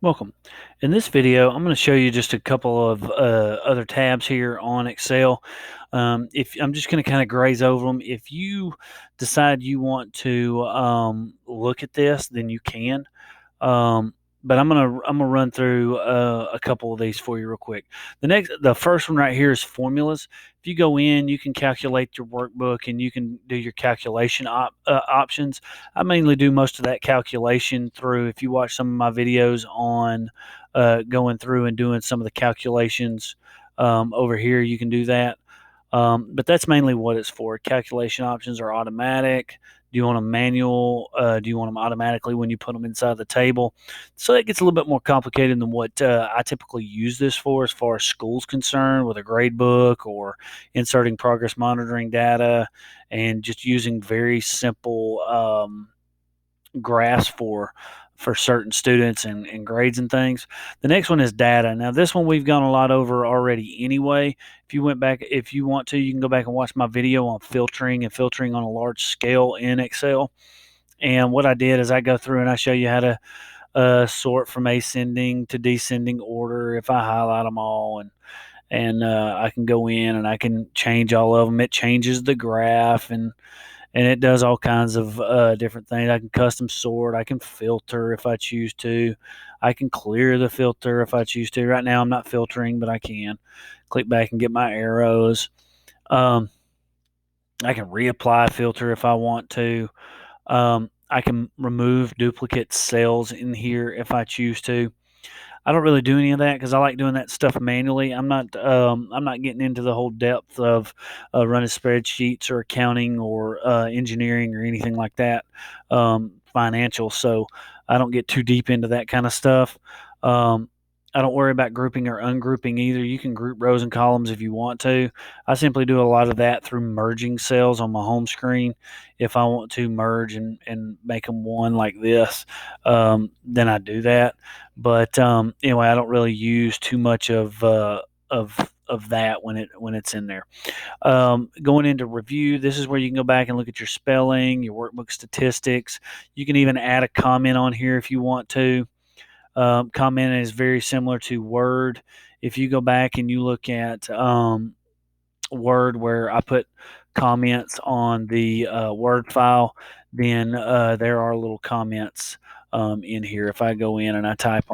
Welcome. In this video, I'm going to show you just a couple of other tabs here on Excel. If I'm just going to kind of graze over them. If you decide you want to look at this, then you can. Um, but I'm gonna run through a couple of these for you real quick. The first one right here is formulas. If you go in, you can calculate your workbook and you can do your calculation options. I mainly do most of that calculation through. If you watch some of my videos on going through and doing some of the calculations over here, you can do that. But that's mainly what it's for. Calculation options are automatic. Do you want them manual? Do you want them automatically when you put them inside the table? So that gets a little bit more complicated than what I typically use this for as far as school's concerned with a grade book or inserting progress monitoring data and just using very simple graphs for certain students and grades and things. The next one is data. Now this one we've gone a lot over already anyway. If you want to, you can go back and watch my video on filtering and filtering on a large scale in Excel. And what I did is I go through and I show you how to sort from ascending to descending order if I highlight them all and I can go in and I can change all of them. It changes the graph and it does all kinds of different things. I can custom sort. I can filter if I choose to. I can clear the filter if I choose to. Right now, I'm not filtering, but I can click back and get my arrows. Um, I can reapply a filter if I want to. I can remove duplicate cells in here if I choose to. I don't really do any of that because I like doing that stuff manually. I'm not getting into the whole depth of running spreadsheets or accounting or engineering or anything like that, financial. So I don't get too deep into that kind of stuff. Um, I don't worry about grouping or ungrouping either. You can group rows and columns if you want to. I simply do a lot of that through merging cells on my home screen. If I want to merge and make them one like this, then I do that. But anyway, I don't really use too much of that when it's in there. Going into review, this is where you can go back and look at your spelling, your workbook statistics. You can even add a comment on here if you want to. Comment is very similar to Word. If you go back and you look at Word where I put comments on the Word file, then there are little comments in here. If I go in and I type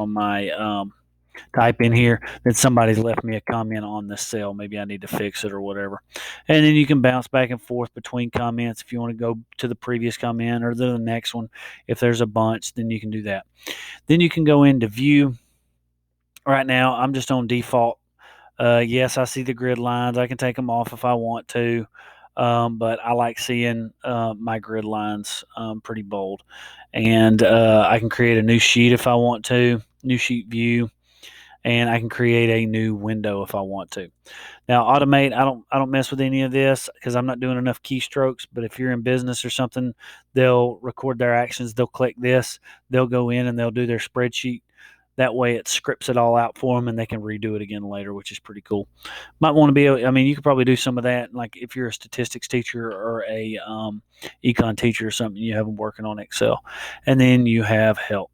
in here that somebody's left me a comment on this cell, maybe I need to fix it or whatever. And then you can bounce back and forth between comments if you want to go to the previous comment or the next one. If there's a bunch, then you can do that. Then you can go into view. Right now, I'm just on default. Yes, I see the grid lines. I can take them off if I want to, but I like seeing my grid lines pretty bold. And I can create a new sheet if I want to, new sheet view, and I can create a new window if I want to. Now, automate, I don't mess with any of this because I'm not doing enough keystrokes. But if you're in business or something, they'll record their actions. They'll click this. They'll go in and they'll do their spreadsheet. That way, it scripts it all out for them, and they can redo it again later, which is pretty cool. Might want to be. I mean, you could probably do some of that. Like if you're a statistics teacher or a econ teacher or something, you have them working on Excel, and then you have help.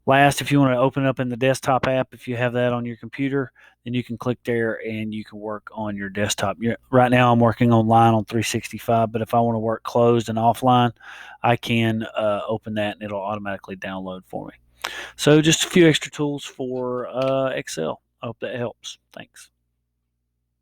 Last, if you want to open it up in the desktop app, if you have that on your computer, then you can click there and you can work on your desktop. Right now, I'm working online on 365, but if I want to work closed and offline, I can open that and it'll automatically download for me. So just a few extra tools for Excel. I hope that helps. Thanks.